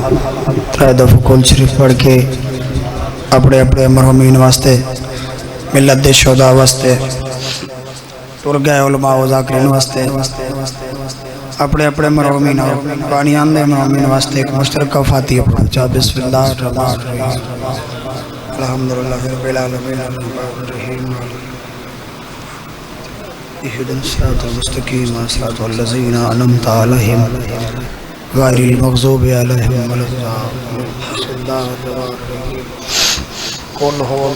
ترے دفعہ کل شریف پڑھ کے اپنے اپنے مرحومین واسطے ملت دے شہداء واسطے ٹر گئے علماء و ذاکرین واسطے اپنے اپنے مرحومین اور بانیان دے مرحومین واسطے ایک مشترکہ فاتحہ پڑھا بسم اللہ الرحمن الرحیم الحمدللہ رب العالمین الرحمن الرحیم اهدنا الصراط المستقيم صراط الذين أنعمت عليهم غير المغضوب عليهم ولا الضالين بسم الله الرحمن الرحيم قل هو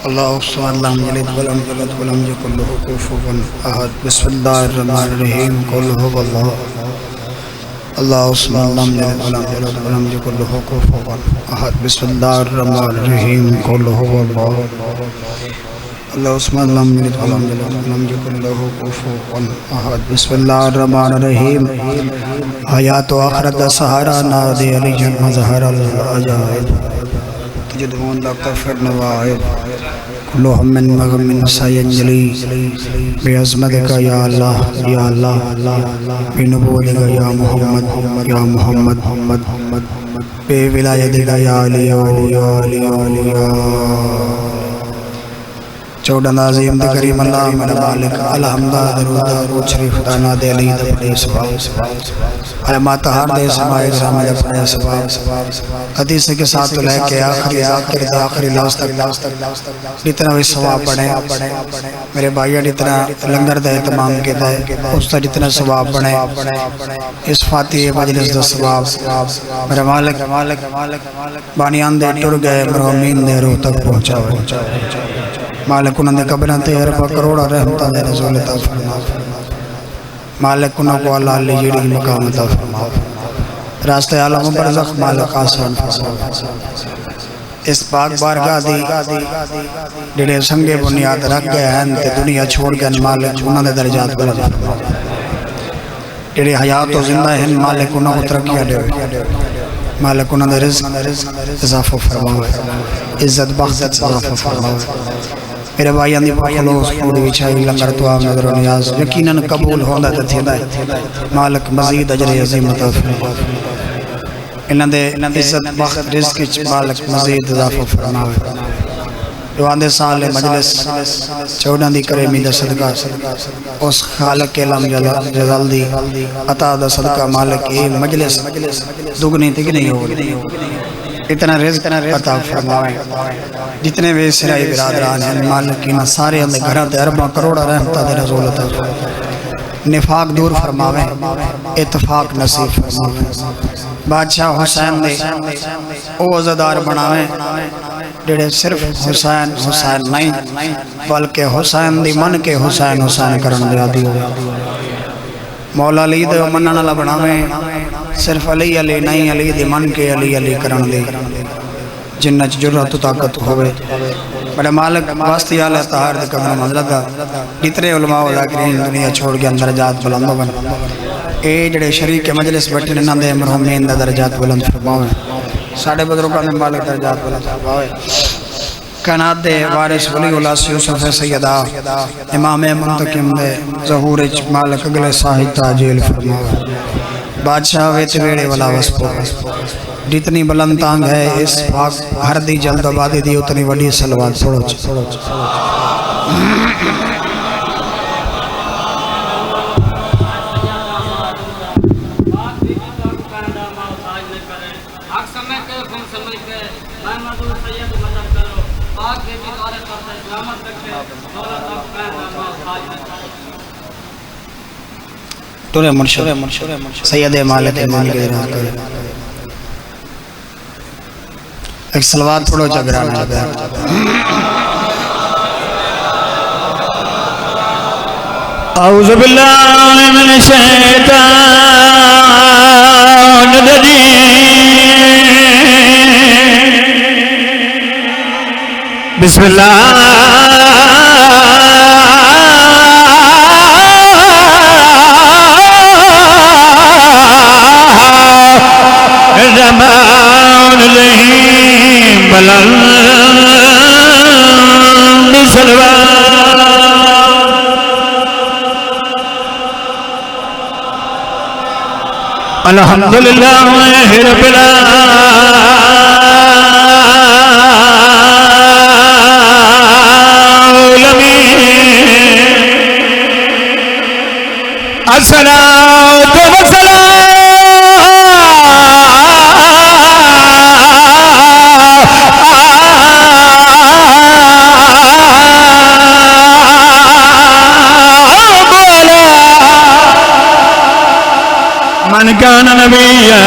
الله الصمد لم يلد ولم يولد ولم يكن له كفوا أحد بسم الله الرحمن الرحيم قل هو الله الصمد لم يلد ولم يولد ولم يكن له كفوا أحد بسم الله الرحمن الرحيم قل هو الله الصمد لم يلد ولم يولد ولم يكن له كفوا أحد بسم الله الرحمن الرحيم حیات و آخرت دا سہارا نادے علی جن مظہر العجائب تجدون لکفر نوائب کلو ہم من مغم من سینجلی بے عظمتک یا اللہ یا اللہ بے نبوتک یا محمد یا محمد بے ولایتک یا علی یا علی یا علی چودہ عظیم دے کریم اللہ من مالک الحمدہ درود درود شریف دانا دے علی دے پڑے سباب اے ماتحار دے سمائے گرام دے پڑے سباب حدیث کے ساتھ لے کے آخری ذاکر دے آخری لاس تک جتنا بھی ثواب بڑھے میرے بھائیہ جتنا لنگر دے تمام کے دے اس تا جتنا ثواب بڑھے اس فاتح مجلس دے ثواب میرے مالک بانیان دے ٹر گئے مرحومین دے روح تک پہنچا مالک انہوں نے قبران تے عربہ کروڑا رحمتہ دے رسول عطا فرما مالک انہوں کو اللہ علی جیڑی مقام عطا فرما راستہ عالم برزخ مالک آسان فرما اس پاک بارگاہ دی جڑے سنگے بنیاد رکھ گئے ہیں تے دنیا چھوڑ گئے مالک انہوں نے درجات بلند فرما جڑے حیات و زندہ ہیں مالک انہوں کو ترقیہ دے مالک انہوں نے رزق اضافہ فرما عزت بخت اضافہ فرما میرے بھائیان دی خلوص پوری وچھائی لنگر دعا نظر و نیاز یقیناً قبول ہوندہ تتھیدہ ہے مالک مزید اجر عظیم عطا فرما انہاں دے عزت بخت رزق مالک مزید اضافہ فرما جوان دے سال مجلس چودہ دی کریمی دا صدقہ اس خالق کے لم جزال دی عطا دا صدقہ مالک اے مجلس دگنی تگنی ہو اتنا رزق عطا فرمائے جتنے بھی سرائی برادران ہیں مالک انہاں سارے اندے گھرہ دے عربہ کروڑا رحمتہ دے رسول عطا نفاق دور فرماویں اتفاق نصیب فرماویں بادشاہ حسین دے او عزدار بناویں جڑے صرف حسین نہیں بلکہ حسین دی من کے حسین کرن دے آدھی ہوئے مولا علی دے منن اللہ بناویں صرف علی نہیں علی دی من کے علی کرن دے جنت جرات و طاقت ہوئے بڑے مالک واسطی آلہ تحار دے قدر منزلت جتنے علماء و ذاکرین دنیا چھوڑ کے درجات بلند بن اے جڑے شریک مجلس بیٹھے نہ دے مرحومین دے درجات بلند فرماویں ساڑھے بدرکان دے مالک درجات بلند فرماویں کائنات دے وارث ولی اللہ یوسف سیدہ امام منتقم دے ظہور مالک اگلے صاحب تاجیل فرماویں بادشاہ ویت ویڑے والا وسپو جتنی بلند تانگ ہے اس پاک ہر دی جلد آبادی دی اتنی وڈی سلوات پڑھو تورے مرشد سید مالک ایمان کے درہ کرے ایک سلوات پڑھو جگرانا جگہ اعوذ باللہ من الشیطان الرجیم بسم اللہ الرحمن الرحیم بلند سلوات الحمدللہ رب العالمین الصلاۃ من كان نبيا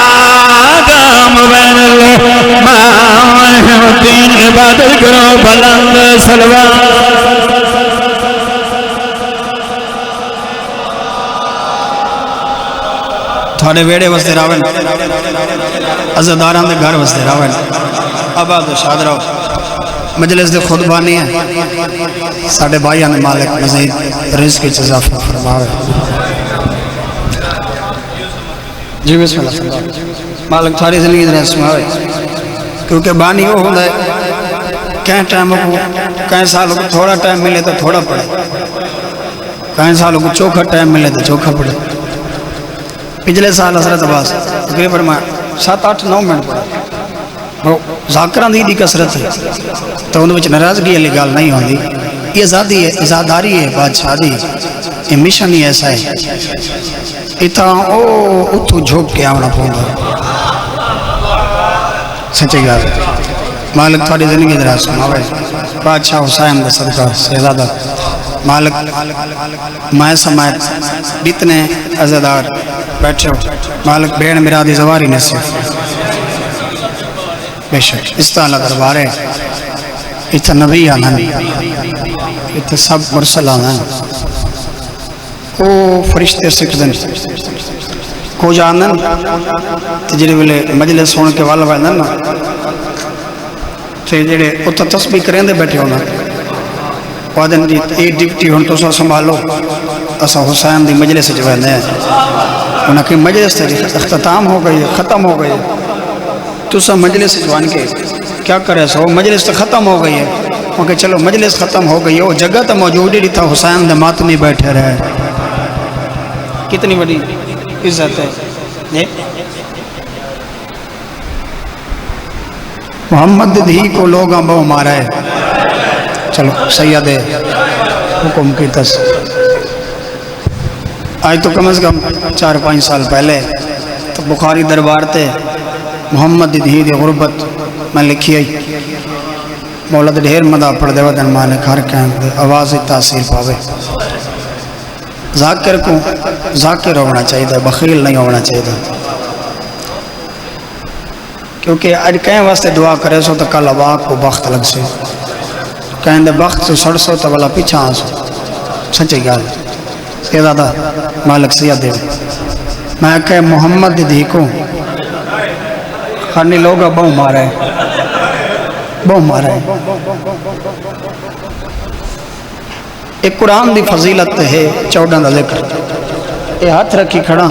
وآدم بين الماء والدين عبادت کرو بلند سلوات تھوڑے ویڑے وستے راون عزداران دے گھر وستے راون آباد و شاد رہو مجلس دے خود بانی ہے ساڑھے بھائیان مالک مزید رزق کی اضافہ فرماوے جی بسم اللہ مالک تھوڑی زندگی دے سماوے کیونکہ بانی وہ ہوتا ہے کہیں ٹائموں کو کہیں سالوں کو تھوڑا ٹائم ملے تو تھوڑا پڑے کہیں سالوں کو چوکھا ٹائم ملے تو چوکھا پڑے پچھلے سال حضرت عباس تقریباً 7-8-9 منٹ پڑا ذاکران دی کسرت ہے تو ان وچ ناراضگی علی گال نہیں ہوندی یہ ذاتی ہے ازاداری ہے بادشاہ دی یہ مشن ہی ایسا ہے اتھا اتھو جھوک کے آونا پونگا سچے گا مالک تھوڑی زندگی دراز سناوے بادشاہ حسین دا صدقہ سیزادہ مالک مائے سمائے بیتنے عزدار بیٹھے ہو مالک بین مرادی زواری نصف بے شک اس طرح دربارے اتھا نبی آنا اتھا سب مرسل آنا او فرشتے سکھدن کو جانن تجھے بلے مجلس ہونے کے والا بائدن نا تجھے اتھا تسبیح کریں دے بیٹھے ہونا وادن جی ایک ڈپٹی ہون تو سا سنبھالو اسا حسین دی مجلس جو ہے انہاں کی مجلس اختتام ہو گئی ختم ہو گئی تو سا مجلس جوان کے کیا کرے سو مجلس تو ختم ہو گئی ہے کیونکہ چلو مجلس ختم ہو گئی ہے وہ جگہ تو موجود ہی تھا حسین دے ماتمی بیٹھے رہے کتنی بڑی عزت ہے محمد دھی کو لوگ بہو مارا ہے چلو سید حکم کی تس آج تو کم از کم 4-5 سال پہلے تو بخاری دربار تے محمد دھی دی غربت میں لکھی آئی مولد ڈھیر مدہ پڑھ دے ودن مالک ہر کہیں دے آواز تاثیر پاوے ذاکر کو ذاکر ہونا چاہیے بخیل نہیں ہونا چاہیے کیونکہ آج کہیں واسطے دعا کرے سو تو کل عواق کو بخت لگ سے کہیں دے بخت سے سڑ سو تو والا پیچھا آسو سچے گا یہ دادا مالک سید دے میں کہ محمد دھی کو خانی لوگا بہو مارا ہے ایک قرآن دی فضیلت ہے 14 دا ذکر یہ ہاتھ رکھی کھڑا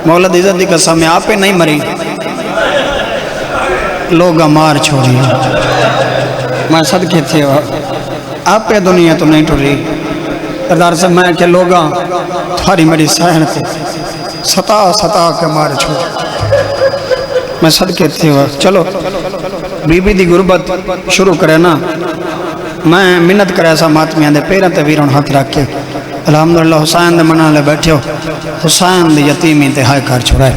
مولد عزت دی قسم میں آپے نہیں مری لوگا مار چھوڑی میں صدقے تھے آپے دنیا تو نہیں ٹوری ادار سے میں کہ لوگا تھاری میری سہن تھے ستا کے مار چھوڑی میں صدقے تھے چلو بی بی دی غربت شروع کرے نا میں منت کرے ایسا ماتمیاں دے پیرہ تے ویرون ہاتھ رکھ کے الحمدللہ حسین دے منہ لے بیٹھے ہو حسین دے یتیمی تے ہائے کار چھوڑائے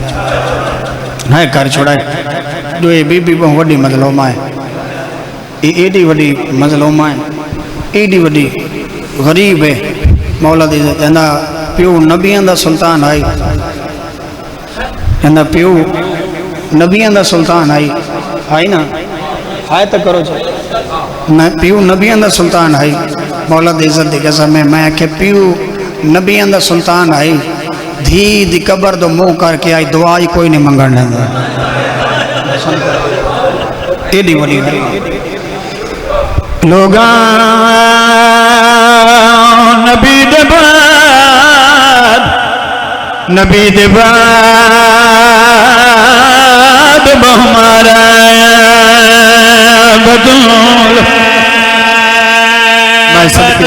جو یہ بی بی بہت وڈی مظلومہ ہے یہ ایڈی وڈی مظلومہ ہے ایڈی وڈی غریب ہے مولا دی جندہ پیو نبیان دا سلطان آئی جندہ پیو نبیان دا سلطان آئی نا آئے تک کرو چھو پیو نبیان دا سلطان آئی مولا دی عزت دی قسم میں کہ پیو نبیان دا سلطان آئی دھی دی قبر دو منہ کر کے آئی دعائی کوئی نہیں منگن نہیں دا ایڈی وڈی لوگاں نبی دے بعد بہمارا بدول میں سب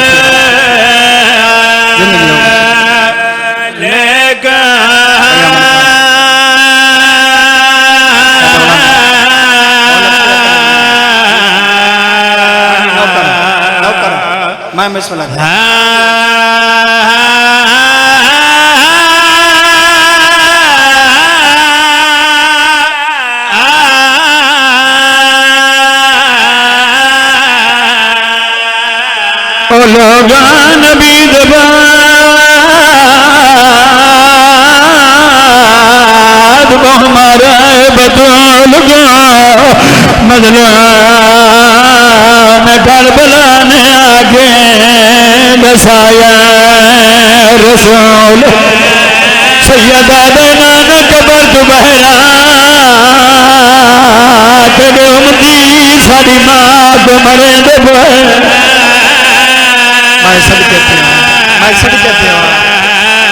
لوگان نبی دباد وہ ہمارا بدول گا مظلوم کربلا نے آگے بسایا رسول سیدہ دینان قبر تو بہرا تیرے امتی ساری ماں کو مرے دے میں صدقے تھے میں صدقے تھے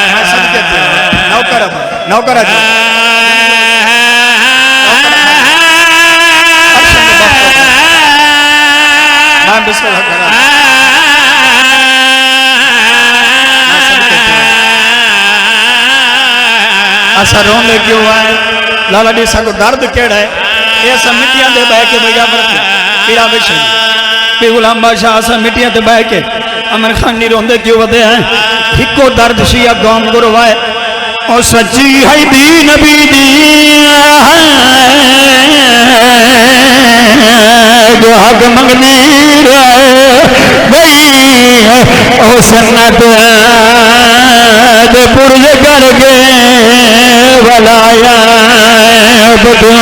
میں صدقے تھے نوکر جی میں بسم اللہ کرا ایسا رونے کیوں آئے لالا ڈیسا کو درد کیڑا ہے ایسا مٹیاں دے بہ کے بھگا برکے پیرا بشن پی غلام بادشاہ ایسا مٹیاں دے بہ کے امر خان نہیں روندے کیوں ودے ہیں ہکو درد شیعہ قوم گروائے او سچی ہے دی نبی دی جو حق منگنی رہے گئی او سنت دے پرج کر کے ولایا بدو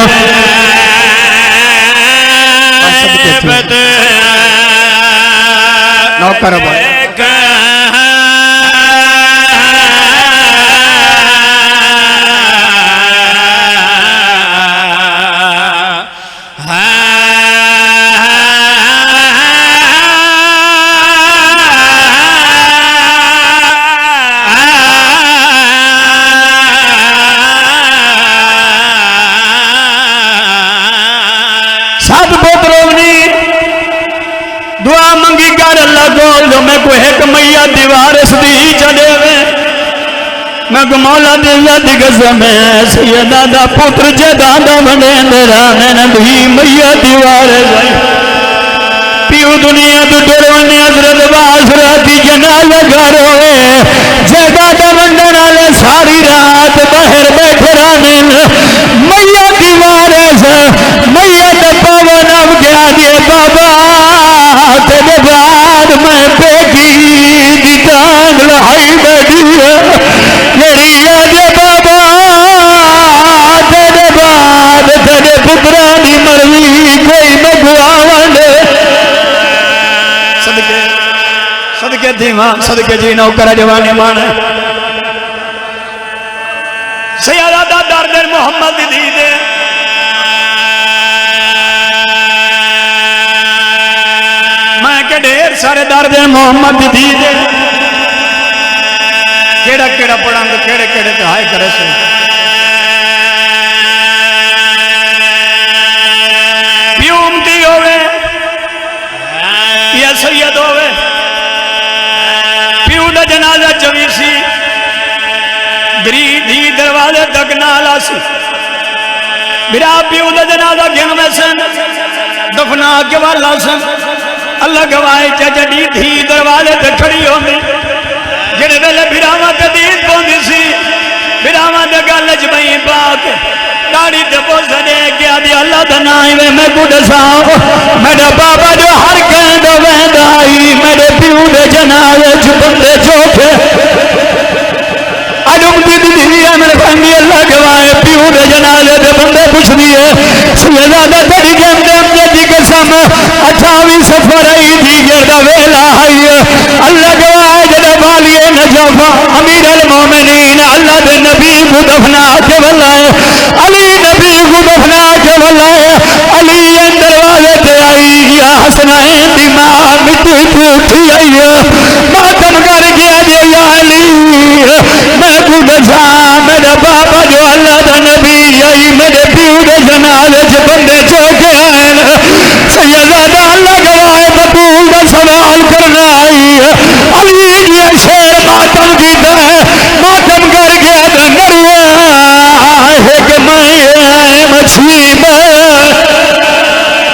نوکر بھائی دعا منگی کر اللہ کو جو میں کو ایک میاں دیوار اس دی چڑے ہوئے میں کو مولا دلہ دی قسم ہے سیدہ دا پتر جدا دا بڑے اندرانے نبی میاں دیوار ہے پیو دنیا تو ڈروانے حضرت باسراتی جنازہ گھر ہوئے جدا دا بندنا لے ساری رات باہر بیٹھ رانے میاں دیوار ہے میاں دا پاون اب گیا دیے بابا تیرے بعد میں بیٹی دی ٹانگ لہائی بیٹھی ہے میری یاد بابا تیرے بعد تیرے پترانی مرضی کوئی مگواوان صدقے دیمان صدقے جی نوکر جوانی مان سیادہ دا درد محمد دی دے ڈھیر سارے درد محمد دی دے کیڑا کیڑا پڑھانگ کیڑے کیڑے تہائی کرے سے پیوم دی ہوئے یا سید ہوئے پیو دا جنازہ چویسی دری دی دروازے تک نالا سی میرا پیو دا جنازہ گن میں سن دفنا کے والا سن اللہ گواہی چچڑی تھی دروازے تے کھڑی ہوندی جڑے ویلے بھراواں تے دید پوندی سی بھراواں دے گل وچ بئی پاک داڑھی تے پوچھ دے کیا دی اللہ دا نام وے میں کو دساں میرا بابا جو ہر کہند ویندا آئی میرے پیو دے جنازے وچ بندے چوکھے اجم دی دی میرے بھنگی اللہ گواہی پیو دے جنازے تے بندے پوچھ دیے سیدہ دا تیری گندے دی قسم 28 سفر آئی تھی گردہ ویلا آئی اللہ گواہ جدہ والی نجف امیر المومنین اللہ دے نبی کو دفنا کے واللہ علی نبی کو دفنا کے واللہ علی دروازے تے آئی یا حسنین دی ماں مٹی پوٹھی آئی ماتم کر گیا جے یا علی میں کو دسا میرا بابا جو اللہ دا نبی آئی میرے پیو دے جنازے چ بندے چوکے آئے سیدہ اللہ گواہ بطول دا سوال کرنا آئی علی یہ شیر ماتم کیتا ہے ماتم کر گیا دنگریا ایک میں مچھلی میں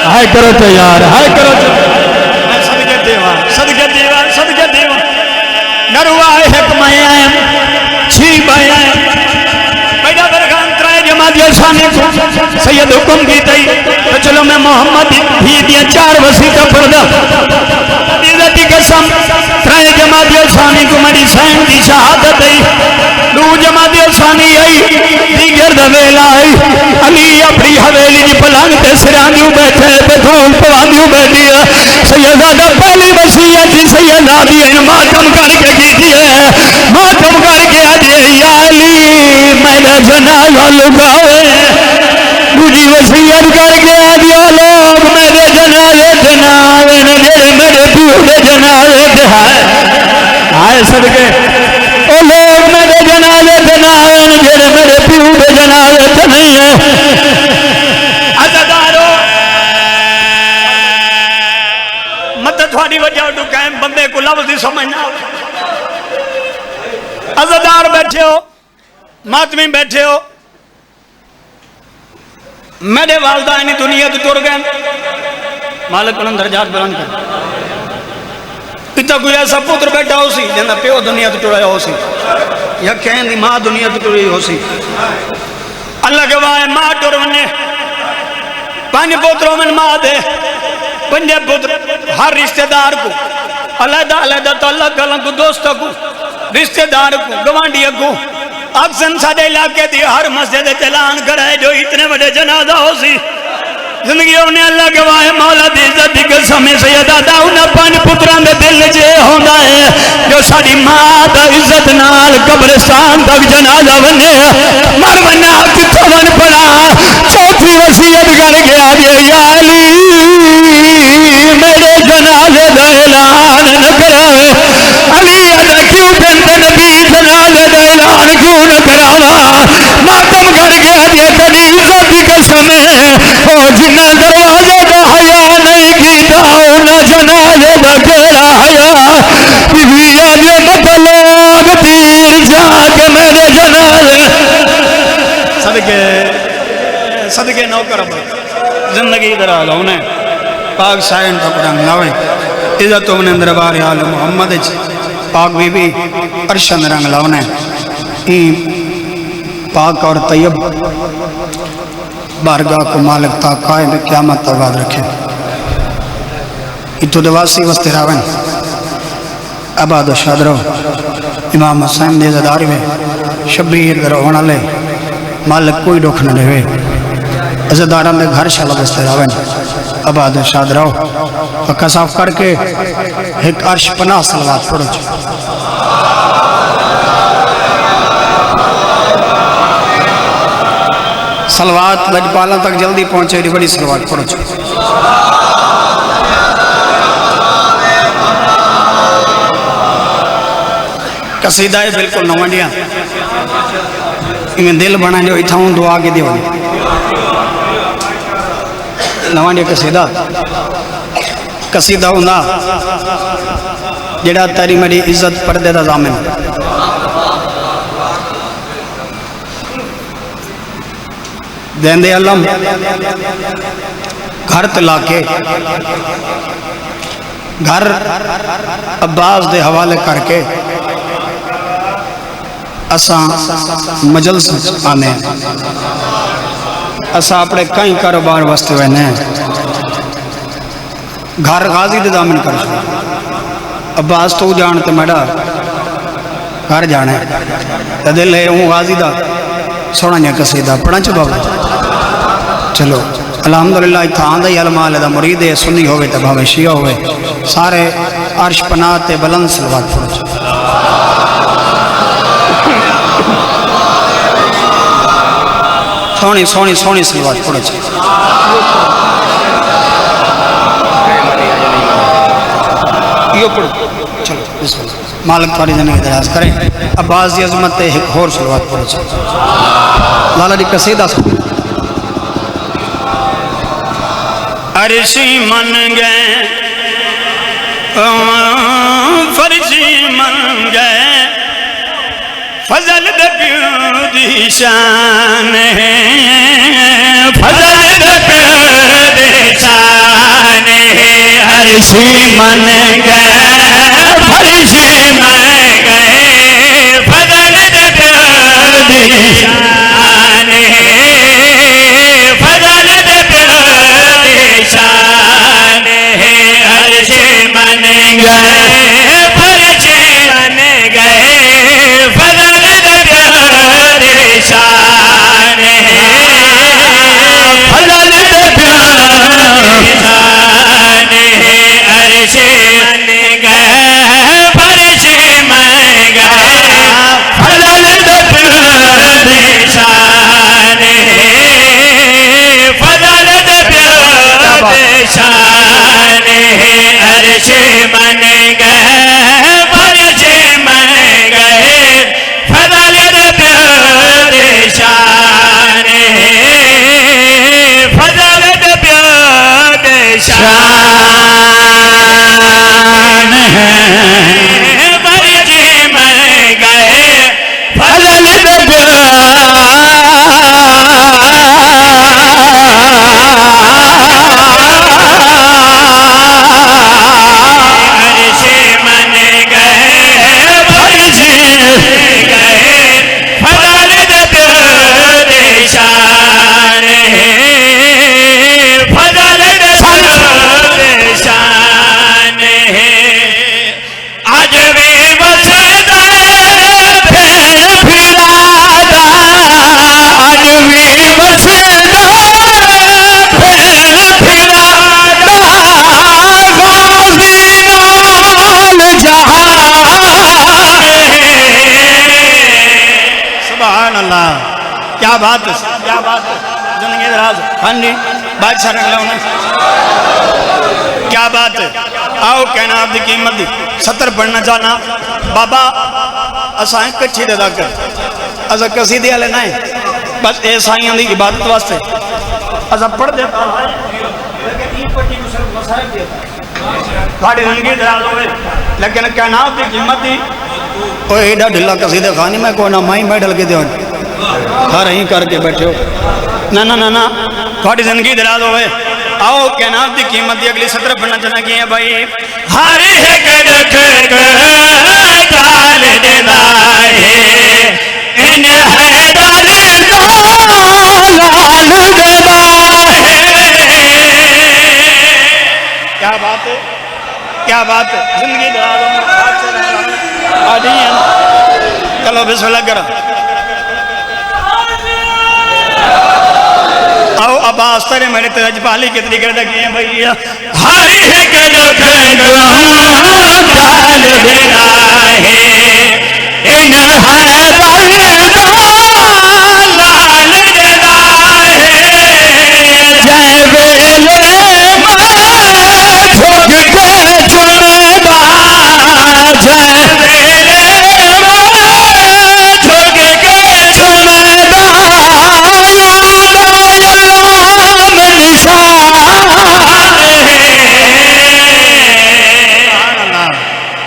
ہائے کرو تو یار ہائے کرو تو صدقے دیوان صدقے دیوان صدقے دیوان نروائے حکمائیں چھی بائیں پیدا برخان ترائے جماعت یلسانی کو سید حکم کی تئی تو چلو میں محمد بھی دیا 4 وسیقہ پردہ عزتی قسم ترائے جماعت یلسانی کو میری سین کی شہادت ہے دو جماعت یلسانی آئی دیگر دویل آئی علی اپنی حویلی جی پلانگ تے سرانیوں بیٹھے بیٹھول پوانیوں بیٹھی ہے سیدادہ پہلی وسیعت تھی سیدادی ماتم کر کے کی ہے ماتم کر کے آجے یا علی میرا جنازہ لگاوے مجھے وسیعت کر کے آجے لوگ میرے جنازے جنازے میرے پیو دے جنازے آئے صدقے او لوگ میرے جنازے جنازے میرے پیو دے جنازے نہیں ہے عزدارو مدد تھوڑی وجہ اٹھو کہیں بندے کو لفظ دی سمجھنا عزدار بیٹھے ہو ماتمی بیٹھے ہو میرے والدائنی دنیا تو ٹر گئے مالک انہوں درجات بلند کر اتنا کوئی ایسا پتر بیٹھا ہو سی جنہا پیو دنیا تو ٹرایا ہو سی یا کہیں دی ماں دنیا تو ٹرائی ہو سی اللہ کے وائے ماں ٹر ونے پانچ پتروں میں ماں دے پنجے پتر ہر رشتہ دار کو علیدہ علیدہ تو اللہ کلن کو دوستہ کو رشتہ دار کو گوانڈی کو اکسن ساڑے علاقے دی ہر مسجد چلان کرائے جو اتنے بڑے جنازہ ہو سی زندگیوں نے اللہ کے واہ مولا دی عزت دی قسم سیدہ داؤنا پانچ پتران دے دل جے ہوندہ ہے جو ساڑی ماں دا عزت نال قبرستان تک جنازہ بنے مر بنا کتھو بن پڑا چوتھی وسیعت کر گیا یا علی میرے جنازے دا اعلان نہ کراوے علی ادا کیوں بنت نبی جنازے دا اعلان کیوں نہ کراوا ماتم کر گیا تیری عزت دی قسم او جنہ دروازے دا حیا نہیں کیتا انہا جنازے دا کیڑا حیا بیوی آجے مطلوب تیر جا کے میرے جنازے صدقے نوکر زندگی دراز ہونے پاک سائن تو قرآن لاوے عزت ہونے دربار حال محمد پاک بی بی ارشن رنگ لاونے پاک اور طیب بارگاہ کو مالک تا قائم قیامت تباد رکھے اتو دواسی وسط راون عباد و شادرو امام حسین دے زداری میں شبیر در ہونا لے مالک کوئی روک نہ لے عزداران دے گھر شالا وسط راون عباد و شادرو وقت صاف کر کے ایک عرش پناہ صلوات پڑھو صلوات لجپالا تک جلدی پہنچے دی بڑی صلوات پڑھو قصیدہ ہے بالکل نوانڈیاں انہیں دل بنا جو اتھاؤں دعا کے دیوانے نوانڈیا قصیدہ ہوندہ جڑا تاری میری عزت پردے دا ضامن دیندے علم گھر تلا کے گھر عباس دے حوالے کر کے اساں مجلس آنے اساں اپنے کئی کاروبار واسطے ہوئے گھر غازی دے دامن کر چھو عباس تو جانتے میڈا گھر جانے دل ہے ہوں غازی دا سوڑا نیا قصیدہ پڑھا چھو بابا چلو الحمدللہ اتھان دا علماء دا مرید سنی ہوئے تباوے شیعہ ہوئے سارے عرش پناہ تے بلند صلوات پڑھو چھو سونی سونی سونی صلوات پڑھو چھو یہ پڑھو چلو بسم اللہ مالک تھوڑی زندگی دراز کریں عباس دی عظمت تے ایک اور صلوات پڑھو چھو لالا دی قصیدہ سو عرشی من گئے فرشی من گئے فضل دبیو دی شان ہے فضل دبیو دی شان ہے عرشی من گئے فرشی من گئے اللہ کیا بات ہے کیا بات ہے زندگی دراز ہاں جی بادشاہ رکھ لو نا کیا بات ہے آؤ کہنا آپ دی قیمت دی 70 پڑھنا چاہنا بابا اسائیں کچھی دے دا کر اسا کسی دے آلے نائیں بس اے سائیاں دی عبادت واسطے اسا پڑھ دیتا لیکن این پٹی کو صرف مسائل دیتا تھوڑی زندگی دراز ہوئے لیکن کہنا آپ دی قیمت دی اوہ ایڈا ڈھلا کسی دے خانی میں کوئی نہ مائیں بیٹھل کے دے ہر ہی کر کے بیٹھے ہو نا تھوڑی زندگی دراز ہوئے آؤ کہنا آپ دی قیمت دی اگلی 17 پڑھنا چاہنا کی ہے بھائی ہر ایک دکھ ڈال دینا ہے ان حیدر لال دینا ہے کیا بات ہے کیا بات ہے زندگی دراز ہوئے آج ہی ہیں چلو بسم اللہ کرو آؤ عباس ترے میرے ترج پالی کتنی کردہ کیے بھئییا ہر ایک دکھ ڈال دینا ہے ان حیدر لال دینا ہے جائے ویلے میں جھک کے چنے دا جائے ویلے میں جھک کے چنے دا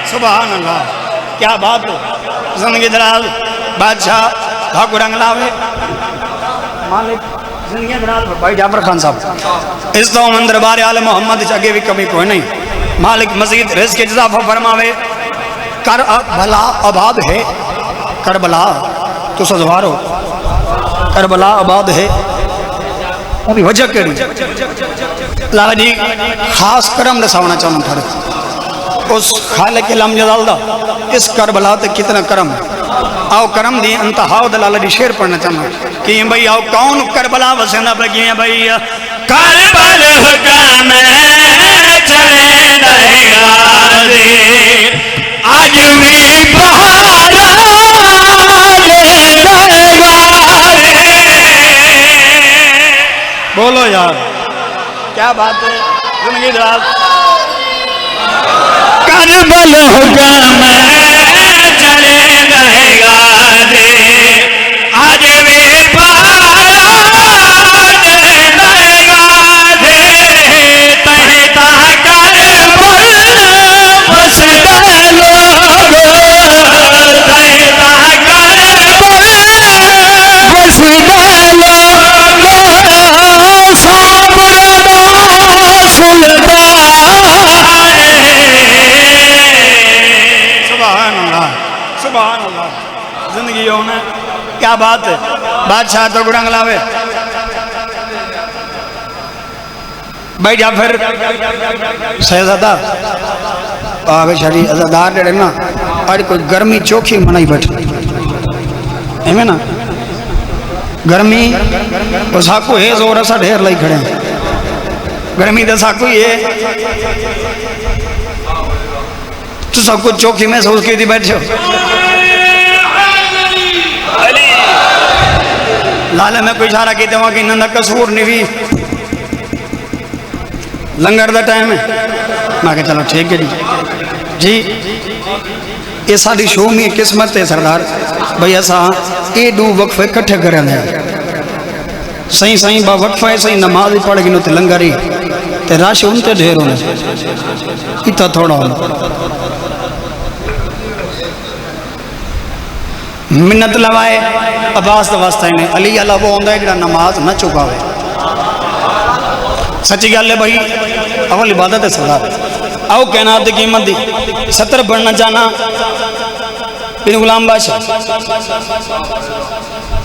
سبحان اللہ کیا بات ہے زندگی دراز بادشاہ بھاگو رنگ لاوے مالک زندگی دراز بھائی جعفر خان صاحب اس دو من دربار آل محمد چاگے بھی کمی کوئی نہیں مالک مزید رزق اضافہ فرماوے کربلا آباد ہے کربلا تو سزوارو کربلا آباد ہے انہی وجہ کری لالا جی خاص کرم رساونا چاہنا تھا اس خالق علم جلال دا اس کربلا تے کتنا کرم آؤ کرم دی انتہاؤ دلالا جی شیر پڑھنا چاہنا کہ بھئی آؤ کون کربلا وسندہ پہ کیے بھئی کربل حکم چلے نہیں آدھی آج بھی پہارا لے بولو یار کیا بات ہے زندگی دراز کربل حکم چلے نہیں آدھی آج بھی پہارا لے نہیں آدھی تہتا کربل وسدہ لوگ تہتا کربل وسدہ سبحان اللہ سبحان اللہ زندگی ہونا کیا بات ہے بادشاہ تو گڑنگ لاوے بھائی جعفر سیدادہ آگے شریع ازادار دے رہنا آج کوئی گرمی چوکھی منائی بیٹھ ایمیں نا گرمی تو ساکو ہے زور ایسا ڈھیر لائی کھڑے ہیں گرمی تو ساکو ہی ہے تو سب کچھ چوکی میں سوچ کی تھی بیٹھے ہو لالے میں کوئی اشارہ کیتے وہاں کی نندہ کسور نہیں بھی لنگر دا ٹائم ہے میں کہا چلو ٹھیک ہے جی یہ ساری شو میں قسمت ہے سردار بھئی ایسا اے دو وقفے کٹھے کرنے ہیں صحیح با وقفہ ہے صحیح نماز ہی پڑھ گنو تے لنگری تے راش ان تے ڈھیر ہونے اتنا تھوڑا ہونا منت لوائے عباس دا واسطہ انہیں علی اللہ وہ ہوندہ ہے کہ نماز نہ چکا ہوئے سچی گالے بھائی اول عبادت ہے سردار آؤ کہنا دے قیمت دی 70 بڑھنا جانا بن غلام بادشاہ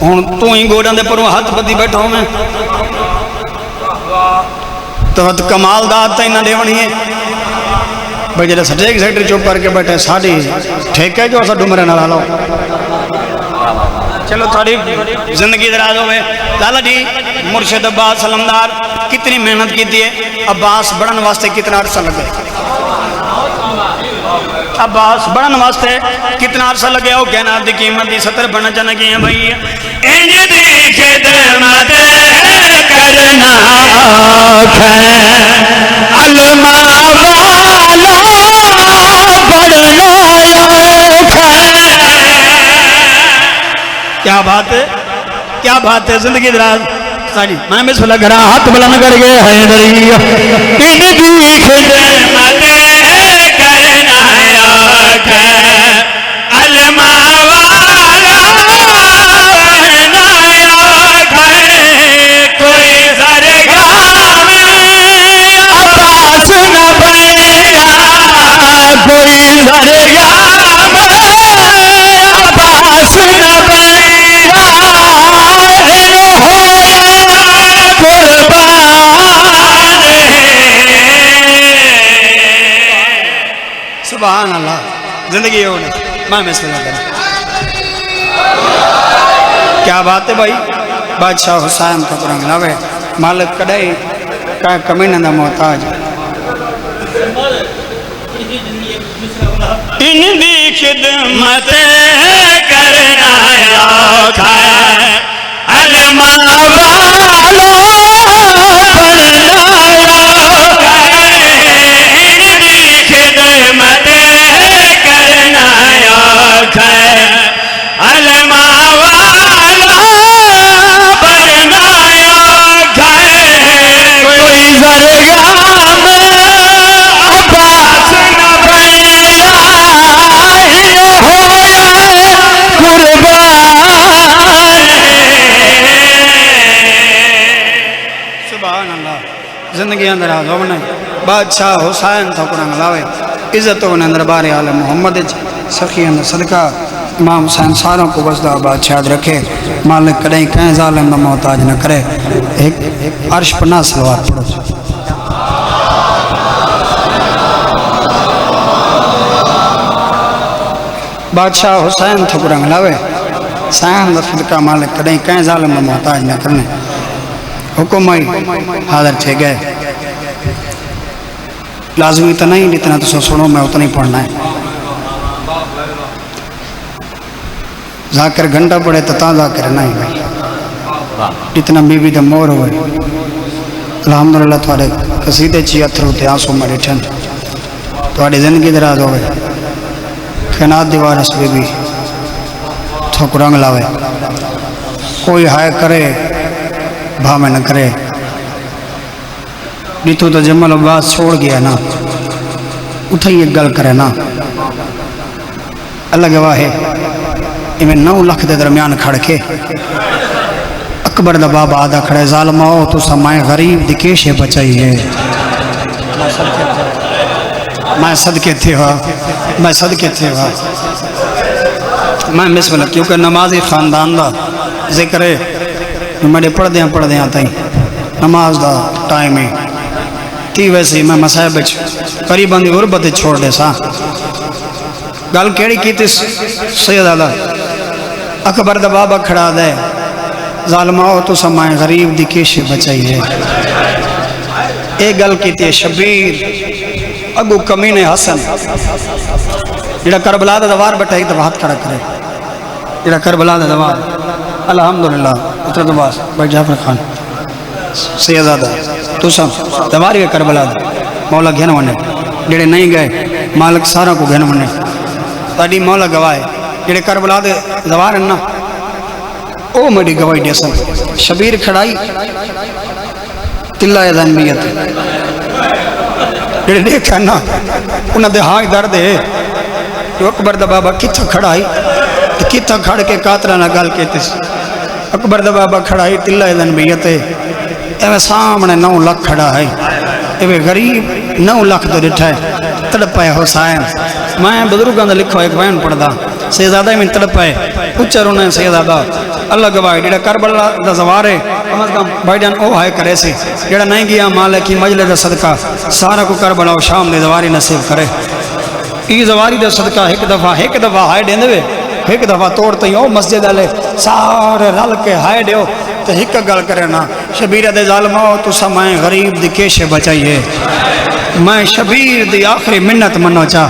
ہون تو ہی گوڑن دے پروں ہاتھ بدی بیٹھا ہوں میں تو کمال داد تا ہی نہ دیونی ہے بھائی جیسے سٹیک سیکٹری چوپ کر کے بیٹھے ساڑھی ٹھیک ہے جو اسا ڈومرے نہ ڈالو چلو تھوڑی زندگی دراز ہوئے لالا جی مرشد عباس سلمدار کتنی محنت کی تھی ہے عباس بڑھن واسطے کتنا عرصہ لگے عباس بڑھن واسطے کتنا عرصہ لگے ہو کہنا دی قیمت دی 70 بڑھنا چاہنا گیا بھائی انج دی خدمت کرنا آکھیں علماء والا پڑھنا آکھیں کیا بات ہے کیا بات ہے زندگی دراز ساڑی میں بسم اللہ کرا ہاتھ بلند کر گئے ہیں دریا ان دی خدمت کرنا آکھیں علماء والا پڑھنا آکھیں کوئی سرگاہ میں عباس نہ بنیا کوئی سرگاہ میں عباس نہ بنیا سبحان اللہ زندگی ہونے میں بسم اللہ کرنا کیا بات ہے بھائی بادشاہ حسین کا قرآن لاوے مالک کڑائی کا کمینہ دا محتاج ان دی خدمت کرنا آکھیں علماء والا پڑھنا آکھیں ان دی خدمت کرنا آکھیں علماء والا پڑھنا آکھیں کوئی درگاہ میں عباس نہ بنیا سبحان اللہ زندگی اندر آدھو بنے بادشاہ حسین تھا قرآن لاوے عزت ہونے اندر بار عالم محمد سخی اندر صدقہ امام حسین ساروں کو بسدہ بادشاہ رکھے مالک کڑیں کہیں ظالم نہ محتاج نہ کرے ایک عرش پناہ سلوات پڑھو بادشاہ حسین تھا قرآن لاوے سائن دا صدقہ مالک کڑیں کہیں ظالم نہ محتاج نہ کرنے حکم آئی حاضر تھے گئے لازمی تو نہیں جتنا تو سنو میں اتنا ہی پڑھنا ہے ذاکر گھنٹہ پڑھے تو تا ذاکر نہیں بھائی جتنا بیوی دا مور ہوئے الحمدللہ تھوڑے قصیدے چی اتھر ہوتے آنسوں میں ریٹھن تھوڑی زندگی دراز ہوئے خینات دیوارس بیوی تھوک رنگ لاوے کوئی ہائے کرے بھا میں نہ کرے نیتو تو جمل عباس چھوڑ گیا نا اتھائی ایک گل کرے نا اللہ گواہ ہے میں 9 لاکھ دے درمیان کھڑ کے اکبر دا بابا آدھا کھڑے ظالماؤ تو سمائے غریب دکیشے بچائی ہے میں صدقے تھے ہوا میں صدقے تھے ہوا میں بسم اللہ کیونکہ نمازی خاندان دا ذکر ہے میں پڑھ دیاں تائیں نماز دا ٹائم ہے تھی ویسے ہی میں مسائب قریباً دی غربت چھوڑ دے سا گل کیڑی کی تھی سید آدھا اکبر دا بابا کھڑا دے ظالماؤ تو سمائے غریب دی کیشے بچائی ہے ایک گل کی تھی شبیر اگو کمین حسن جڑا کربلا دا دوار بٹھائی تو ہاتھ کھڑا کرے جڑا کربلا دا دوار الحمدللہ اتر دباس بھائی جعفر خان سید آدھا تو سم دواری کے کربلا دا مولا گھن ونے جڑے نہیں گئے مالک سارا کو گھن ونے تاڑی مولا گوائے جڑے کربلا دے دوار ہیں نا او میری گواہی دے سن شبیر کھڑائی تلہ ذنبیت جڑے دیکھا نا انہاں دے ہاں درد ہے جو اکبر دا بابا کتھا کھڑائی کتھا کھڑ کے کاترہ نہ گل کے تس اکبر دا بابا کھڑائی تلہ ذنبیت ہے ایوے سامنے 9 لاکھ کھڑا ہے ایوے غریب 9 لاکھ دے ڈٹھا ہے تڑپائے حسین میں بزرگاں دا لکھو ایک بیان پڑھ دا سیدادہ میں تڑپائے اچھر انہیں سیدادہ اللہ گواہ جڑا کربلا دا زوارے بھائی جان او ہائے کرے سے جڑا نہیں گیا مالک کی مجلے دا صدقہ سارا کو کربلا و شام دے زواری نصیب کرے ای زواری دا صدقہ ایک دفعہ ہائے دیں دے ایک دفعہ توڑتے ہی او مسجد آلے سارے رل کے ہائے دیو تو ایک گل کرے نا شبیر دے ظالماؤ تو سمائیں غریب دی کیشے بچائیے میں شبیر دی آخری منت منو چاہ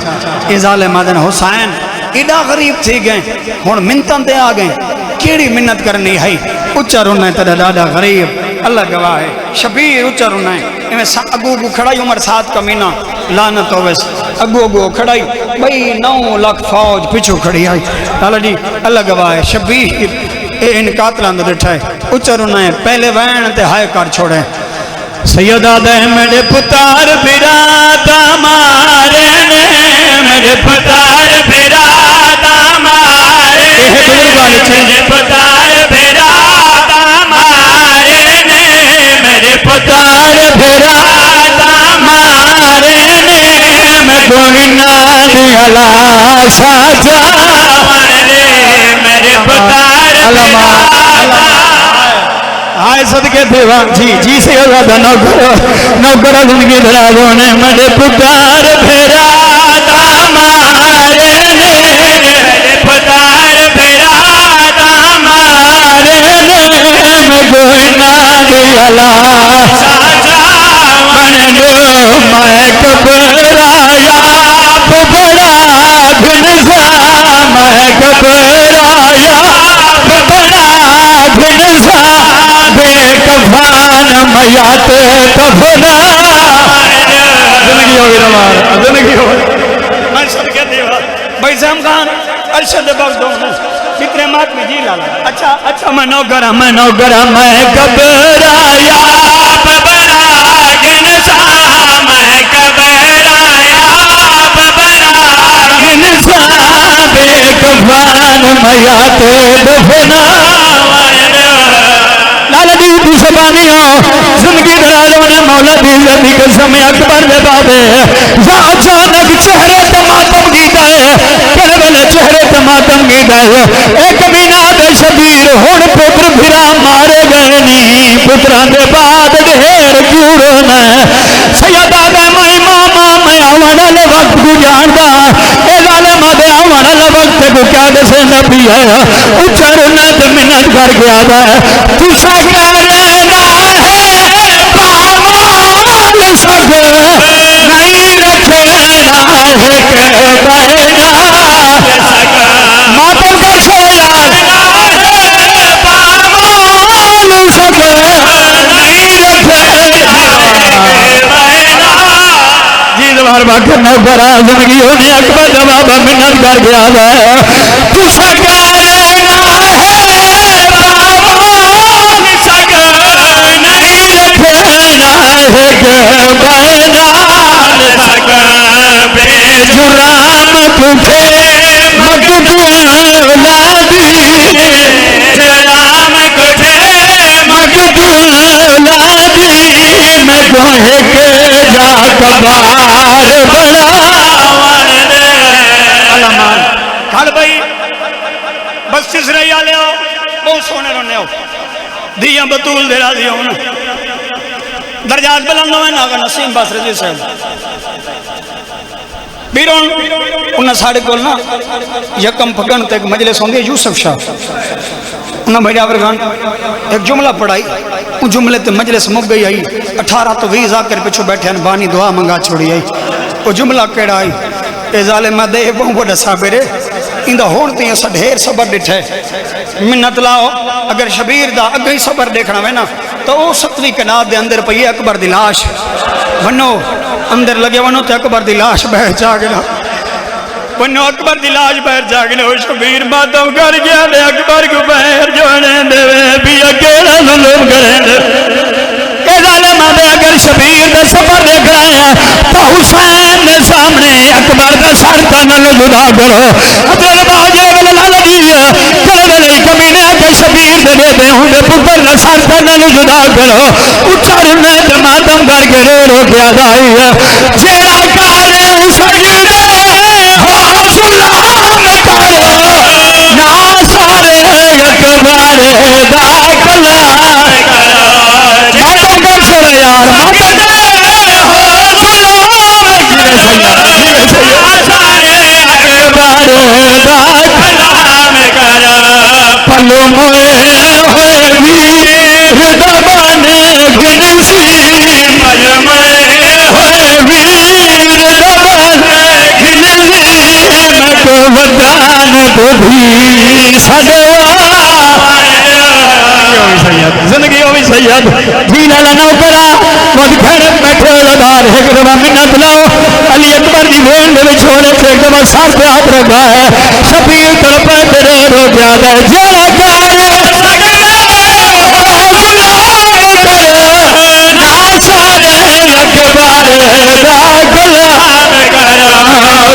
یہ ظالم آدن حسین ایڈا غریب تھی گئے ہون منتن دے آگئے کیڑی منت کرنی ہے اچھا رونا ہے تیرا ڈاڈا غریب اللہ گواہ ہے شبیر اچھا رونا ہے اگو اگو کھڑائی عمر 7 کا مہینہ لانت ہوئیس اگو اگو کھڑائی بھئی 9 لاکھ فوج پیچھو کھڑی آئی اللہ گواہ ہے شبیر ان قاتلان دے ڈٹھائے اچھا رونا ہے پہلے وین تے ہائے کار چھوڑے سیدہ دے میرے پتار برات مارے نے میرے پتار برات مارے میرے پتار برات مارے نے میرے پتار برات مارے نے میں گونا دیالا ساجا میرے پتار برات آئے صدقے دیوان جی سے اللہ نوکر زندگی دراجوں نے میرے پتار بھیرا مارے نے میرے پتار بھیرا مارے نے میں گونا دیالا ساجا منڈو میں کبرایا بڑا بھنسا میں کبرایا بڑا بھنسا بے کفان میات کفنا زندگی ہوگی رمار زندگی ہوگی میں صدقے دیوا بھائی زہم خان ارشد بغدوں فکر مات میں جی لالا اچھا میں نوکرہ میں کبرایا ببرا گنسا میں کبرایا ببرا گنسا بے کفان میات کفنا لالدی تو سبانی ہو زندگی درالوں نے مولا دی زندگی قسم اکبر دے بابے یا اچانک چہرے تماتم کی گئے کہوے چہرے تماتم کی گئے ایک مینہ دے شبیر ہون پتر بھرا مارے گئے نی پتران دے بعد ڈھیر جوڑوں میں سیدہ دے مائی ماما میں آوانا لے وقت کو جاندا اے ظالمہ دے آوانا لے وقت کو کیا دسے نبی ہے اچھر نت منت کر گیا ہے تو سکر لینا ہے پامال سکر نہیں رکھنا ہے کہ بہنا ماتم کا شویار پامال سکر نہیں رکھنا جی دوار باکر نوکرہ زندگی ہونی اکبر جواب منت کر گیا ہے تو سکر لینا ہے پامال سکر نہیں رکھنا ہے کہ بہنا سکر بے جرام تجھے مقدولادی جرام تجھے مقدولادی میں گوہے کے جا کبار بڑا علمان کھڑ بھئی بس چس رہی آلے ہو بہت سونے رونے ہو دیاں بطول دے راضی ہونا درجات بلند ہوئے نا نسیم بس رضی صاحب بیرون انہاں ساڑھے کولنا یکم پھگن تک مجلس ہوں گے یوسف شاہ انہاں بھائی ڈاور خان ایک جملہ پڑھائی ان جملے تے مجلس مک گئی آئی 18 تو 20 آکر پچھو بیٹھے ہیں بانی دعا منگا چھوڑی آئی وہ جملہ کیڑا آئی اے ظالمہ دے بہن کو ڈسا بیرے اندہ ہونتی ہیں سا ڈھیر صبر ڈٹھے منت لاؤ اگر شبیر دا اگئی صبر دیکھنا ہے نا تو وہ ستوی کنات دے اندر پہیے اکبر دی لاش ونو اندر لگے ونو تے اکبر دی لاش بہر جاگنا ونو اکبر دی لاش بہر جاگنا وہ شبیر ماتم کر گیا دے اکبر کو بہر جوڑے دے بھی اکیلا ظلم کریں دے اے ظالمہ دے اگر شبیر دے صبر دیکھ رہے ہیں تو حسین دے سامنے اکبر دے سر تنل جدا کرو حضرت باجے والا لگی کرنے لئی کمینے کے شبیر دے دے ہوں دے پتر دے سر تنل جدا کرو اچھرنے دے ماتم کر کے رو رو کیا دائی چیرا کارے شبیر ہو سلام کرو نا سارے اکبر دا کلا ماتم کر سر یار ماتم پلو موئے ہوئے ویر دبانے گنسی پلو موئے ہوئے ویر ساڈے زندگی ہوئی سید جی لالا نوکرا مد کھڑے بیٹھے لدار ایک دفعہ منت لاؤ علی اکبر دی وین دے وچ ہونے تے ایک دفعہ سر پہ ہاتھ رکھا ہے شبیر تڑپے تیرے رو گیا ہے جڑا کائے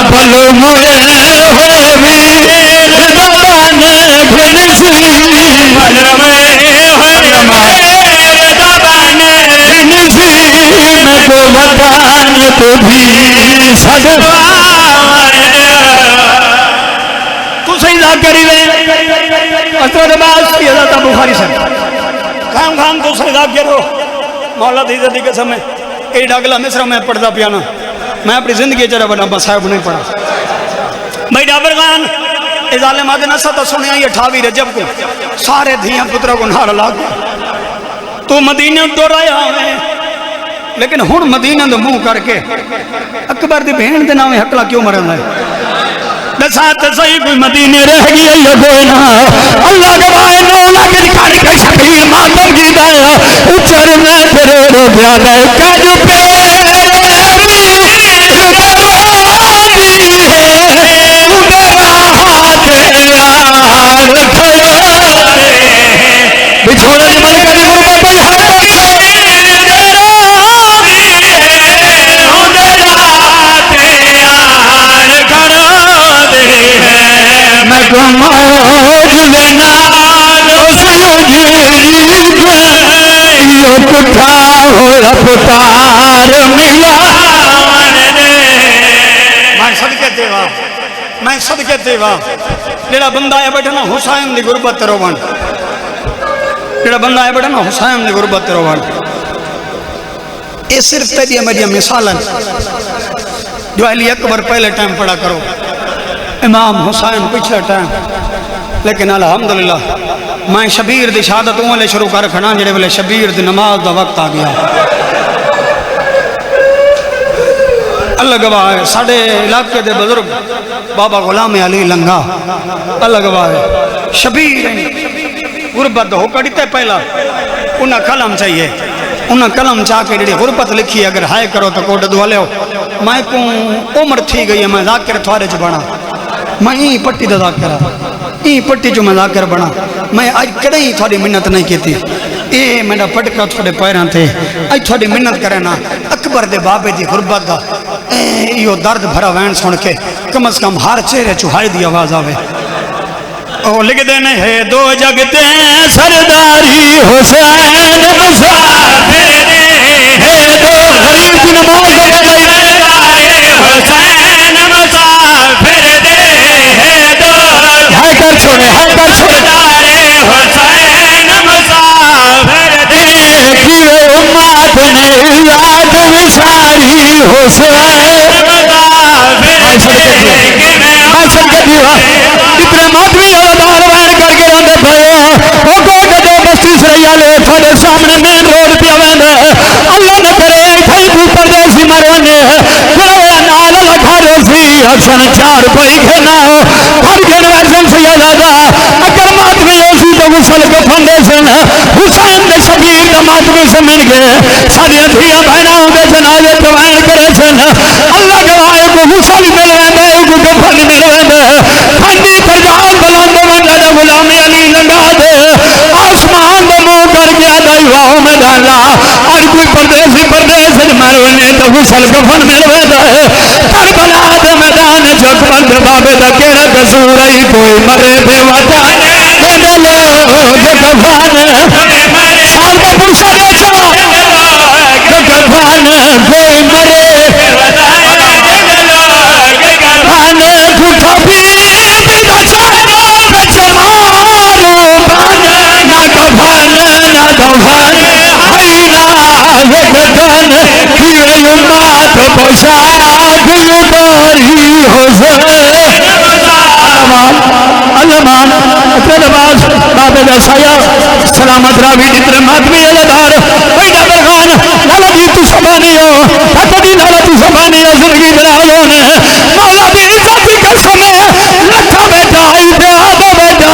بلو مرے بخاری سے خام خام تو سیدا کرو مولا دی عزت کی قسم ہے ایڈا اگلا مصرع میں پڑھتا پیانا میں اپنی زندگی چرا بنا بصاحب نہیں پڑھا بھائی ڈابر خان اس ظالم آدھے نسا تو سنیا یہ 28 رجب کو سارے دھیاں پترہ کو نہار لا گیا تو مدینہ دو رہا ہے لیکن ہن مدینہ دو منہ کر کے اکبر دی بہن دے نام حقلہ کیوں مرن ہے دسات صحیح کوئی مدینے رہ گیا یا کوئی نہ اللہ گواہ نو لگن کھڑ کے شبیر ماتم کی دایا اچھر میں پھرے رو گیا دے کاجو پہ بچھوڑے جبل کری غربت پر حق میں کو موج لینا یہ کٹھا ہو رفتار ملا میں صدقے دیوا جڑا بندہ ہے بیٹھا نا حسین دی غربت روان جڑا بندہ ہے بیٹھا نا حسین دی غربت روان یہ صرف تیریہ میری مثال ہے جو علی اکبر پہلے ٹائم پڑھا کرو امام حسین پچھلے ٹائم لیکن الحمدللہ میں شبیر دی شہادت والے شروع کر کھڑا جڑے والے شبیر دی نماز دا وقت آ گیا اللہ گواہ ہے ساڑھے علاقے دے بزرگ بابا غلام علی لنگا اللہ گواہ ہے شبیر غربت ہو کڑیتے پہلا انہاں کلم چاہیے انہاں کلم چاہ کے جڑی غربت لکھی اگر ہائے کرو تو کوٹ دعا لے ہو میں کو عمر تھی گئی ہے میں ذاکر تھوارے چ بنا میں این پٹی دا ذاکر این پٹی جو میں ذاکر بنا میں آج کڑے ہی تھوڑی منت نہیں کیتی اے میرا پٹکا تھوڑے پیران تھے آج تھوڑی منت کرے نا اکبر دے بابے دی غربت دا یہ درد بھرا وین سن کے کم از کم ہر چہرے چوہائی دی آواز آوے او لکھ دینے ہے دو جگتے سرداری حسین مسافر ہے دو غریب کی نماز حسین مسافر دے ہے دو ہائے کر چھوڑے حسین مسافر دے کیوے امات نے یاد وساری حسین مسافر دیوا اتنے ماتوی اوادار وین کر کے روندے پھائیو وہ کوٹ جو بستی سریا لے تھوڑے سامنے مین روڈ پہ وین اللہ نہ کرے ایتھے کو پردیسی مروانے کھڑویا نال لکھا روسی حسن چار کوئی کھنا ہو ہر گھن ویسن سیا دادا اگر ماتوی اوسی تو غسل کے پھندے سن حسین دے شبیر دا ماتوی سے مل گئے ساڑھے دھیا بہناؤں دے جنازے تو وین کرے سن اللہ گواہ کو غسل مل ویندے کو کفن مل ویندے پھنڈی پرجان بلند منڈا غلامی علی لنگا دے آسمان دے منہ کر گیا دائی واہ میں ڈالا آج کوئی پردیسی پردیس مرنے تو غسل کفن مل ویندے کربلا دے میدان جھک بند بابے دا کیڑا قصور ای کوئی مرے بے وطن لینے لوگ کفن سال کا پرسا دے چلا کفن کوئی مرے علمان اکرباز بابے دا سایہ سلامت راوی جتر ماتمی علدار بیٹا برخان لالا جی تو سبانی ہو حتی دی لالا تو سبانی ہو زندگی جلالوں نے مولا دی عزت کی قسم ہے لکھا بیٹا آئی پہ آبا بیٹا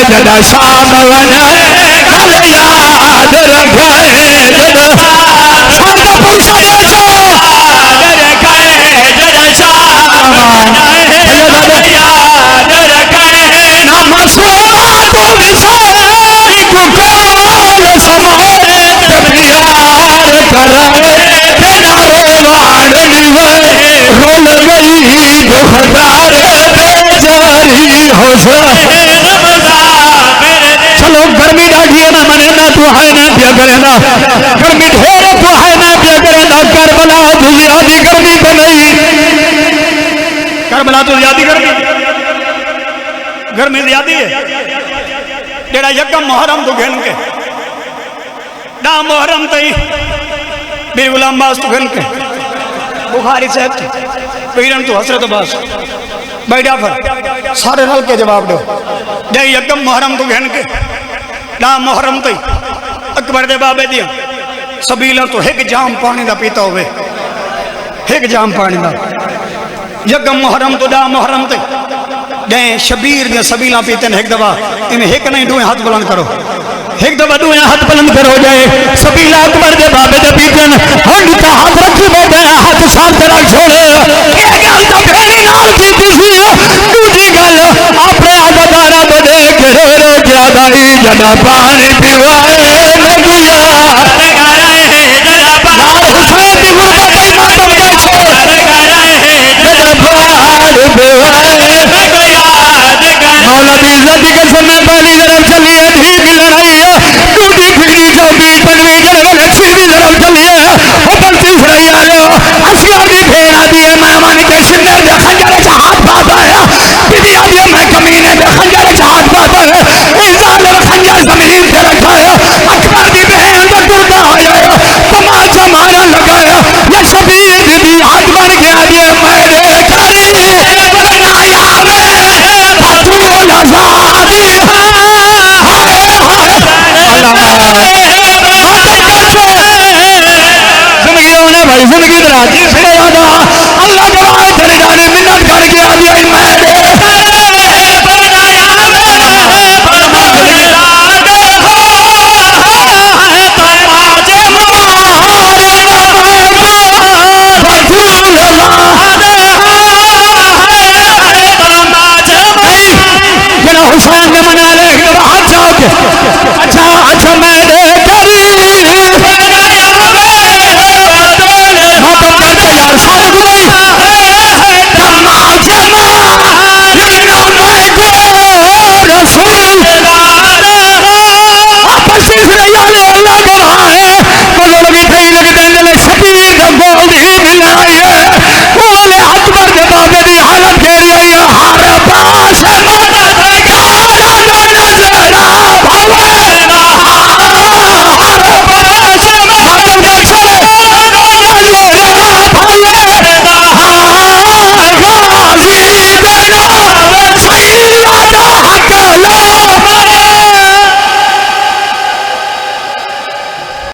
جدا شام ونے گل یاد رکھے جدا سب کو پوچھا جا رکھے جدا شام ونے گل یاد رکھے نام سوات وسائی کو کال سمائے یار کرے تیرا روان دیوے رول گئی گفتار جاری حسن چلو گرمی ڈاڑھی ہے نا منے نا تو ہے نا پیا کرے نا گرمی ڈھیر تو ہے نا پیا کرے نا کربلا تو زیادی گرمی تو نہیں کربلا تو زیادی گرمی زیادی ہے جڑا یکم محرم تو گھن کے نا محرم تئی میرے غلام باز تو گھن کے بخاری صاحب تھی پیرن تو حسرت باز بھائی ڈافر سارے رل کے جواب دو جائے یکم محرم تو گھن کے نا محرم تئی اکبر دے بابے دیا سبیلہ تو ایک جام پانی دا پیتا ہوئے ایک جام پانی دا یکم محرم تو نا محرم تئی جائیں شبیر دیا سبیلہ پیتے ہیں ایک دفعہ انہیں ایک نہیں دوئے ہاتھ بلند کرو ایک دفعہ دوئے ہاتھ بلند کرو جائے سبیلہ اکبر دے بابے دے پیتے ہیں ہنڈ تا ہاتھ رکھی بیٹھے ہیں ہاتھ ساتھ رکھ چھوڑے ایک گل تا پھیلی نال کی تیسی دوجی گل اپنے آبادارہ کو دیکھ رو جادائی جدا پانی پیوائے نگیا جدا پانی حسین دی غربت ماتم دیکھو جدا پانی پیوائے مولا دی عزت کی قسم میں پہلی طرف چلی ہے ٹھیک لڑائی ٹوٹی پھیڑی چوبی پنوی جڑے والے چھوٹی طرف چلی ہے وہ پلتی پھڑائی آلو اسیہ دی پھیڑ آدھی ہے میں مانی کے سندے دے خنجر چہات پاتا ہے بیدی آدھی ہے میں کمینے دے خنجر چہات پاتا ہے انسان لے خنجر زمین سے رکھا ہے اکبر دی بہن اندر ٹوٹا ہو جائے تماچا مارا لگا ہے یہ شبیر دی ہاتھ بن کے آدھی ہے میرے کھاری بنایا زندگی ہونے بھائی زندگی دراجی سے یادا اللہ گواہ تیری جانی منت کر کے آدھی آئی میں